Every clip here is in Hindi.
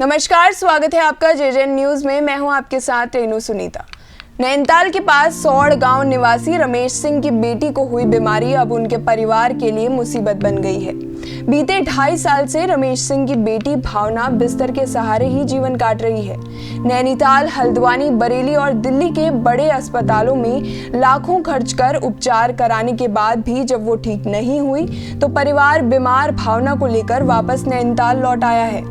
नमस्कार, स्वागत है आपका जेजेएन न्यूज में। मैं हूं आपके साथ रेनू सुनीता। नैनीताल के पास सौड़ गांव निवासी रमेश सिंह की बेटी को हुई बीमारी अब उनके परिवार के लिए मुसीबत बन गई है। बीते 2.5 साल से रमेश सिंह की बेटी भावना बिस्तर के सहारे ही जीवन काट रही है। नैनीताल, हल्द्वानी, बरेली और दिल्ली के बड़े अस्पतालों में लाखों खर्च कर उपचार कराने के बाद भी जब वो ठीक नहीं हुई तो परिवार बीमार भावना को लेकर वापस नैनीताल लौट आया है।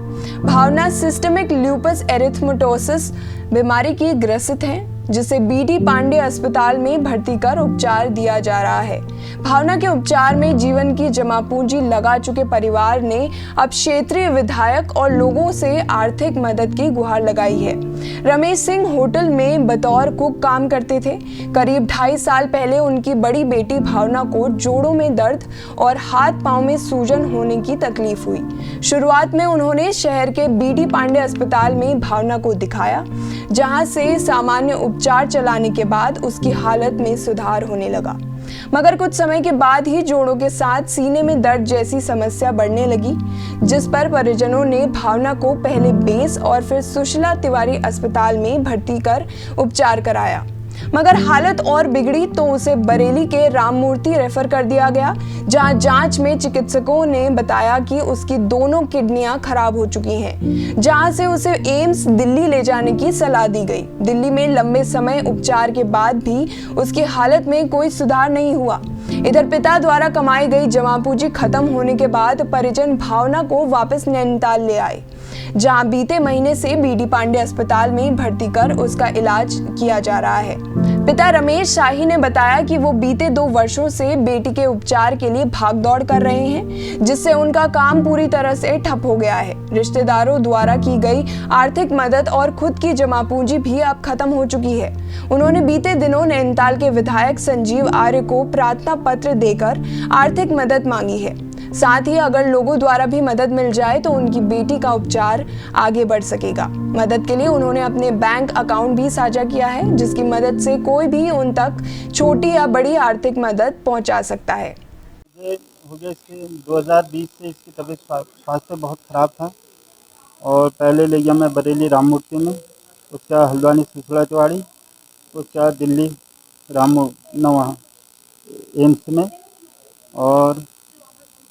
भावना सिस्टमिक ल्यूपस एरिथमेटोसिस बीमारी की ग्रसित है, जिसे बीडी पांडे अस्पताल में भर्ती कर उपचार दिया जा रहा है। भावना के उपचार में जीवन की जमा पूंजी लगा चुके परिवार ने अब क्षेत्रीय विधायक और लोगों से आर्थिक मदद की गुहार लगाई है। रमेश सिंह होटल में बतौर कुक काम करते थे। करीब 2.5 साल पहले उनकी बड़ी बेटी भावना को जोड़ों में दर्द और हाथ पांव में सूजन होने की तकलीफ हुई। शुरुआत में उन्होंने शहर के बीडी पांडे अस्पताल में भावना को दिखाया, जहां से सामान्य उपचार चलाने के बाद उसकी हालत में सुधार होने लगा। मगर कुछ समय के बाद ही जोड़ों के साथ सीने में दर्द जैसी समस्या बढ़ने लगी, जिस पर परिजनों ने भावना को पहले बेस और फिर सुशीला तिवारी अस्पताल में भर्ती कर उपचार कराया। मगर हालत और बिगड़ी तो उसे बरेली के राममूर्ति रेफर कर दिया गया, जहां जांच में चिकित्सकों ने बताया कि उसकी दोनों किडनियां खराब हो चुकी हैं, जहां से उसे एम्स दिल्ली ले जाने की सलाह दी गई। दिल्ली में लंबे समय उपचार के बाद भी उसकी हालत में कोई सुधार नहीं हुआ। इधर पिता द्वारा कमाई गई जमा पूंजी खत्म होने के बाद परिजन भावना को वापस नैनीताल ले आए, जहां बीते महीने से बीडी पांडे अस्पताल में भर्ती कर उसका इलाज किया जा रहा है। पिता रमेश शाही ने बताया कि वो बीते 2 वर्षों से बेटी के उपचार के लिए भागदौड़ कर रहे हैं, जिससे उनका काम पूरी तरह से ठप हो गया है। रिश्तेदारों द्वारा की गई आर्थिक मदद और खुद की जमा पूंजी भी अब खत्म हो चुकी है। उन्होंने बीते दिनों नैनीताल के विधायक संजीव आर्य को प्रार्थना पत्र देकर आर्थिक मदद मांगी है। साथ ही अगर लोगों द्वारा भी मदद मिल जाए तो उनकी बेटी का उपचार आगे बढ़ सकेगा। मदद के लिए उन्होंने अपने बैंक अकाउंट भी साझा किया है, जिसकी मदद से कोई भी उन तक छोटी या बड़ी आर्थिक मदद पहुंचा सकता है। हो गया इसके 2020 से इसकी तबीयत स्वास्थ्य बहुत ख़राब था और पहले ले गया मैं बरेली राममूर्ति में, उसका हल्द्वानी सुशीला तिवारी, उसका दिल्ली वहाँ एम्स में। और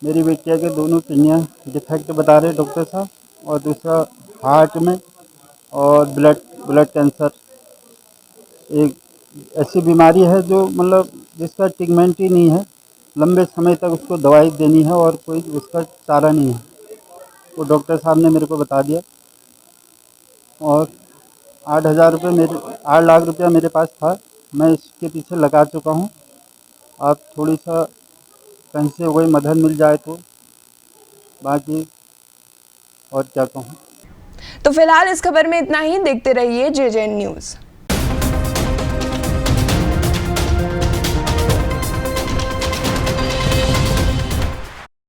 मेरी बेटिया के दोनों किडनियाँ डिफेक्ट बता रहे डॉक्टर साहब, और दूसरा हार्ट में और ब्लड कैंसर। एक ऐसी बीमारी है जो मतलब जिसका ट्रीटमेंट ही नहीं है, लंबे समय तक उसको दवाई देनी है और कोई उसका चारा नहीं है। वो डॉक्टर साहब ने मेरे को बता दिया और 8 लाख रुपया मेरे पास था, मैं इसके पीछे लगा चुका हूँ। आप थोड़ी सा कहीं से कोई मदद मिल जाए तो, बाकी और क्या कहूँ। तो फिलहाल इस खबर में इतना ही। देखते रहिए जेजेएन न्यूज।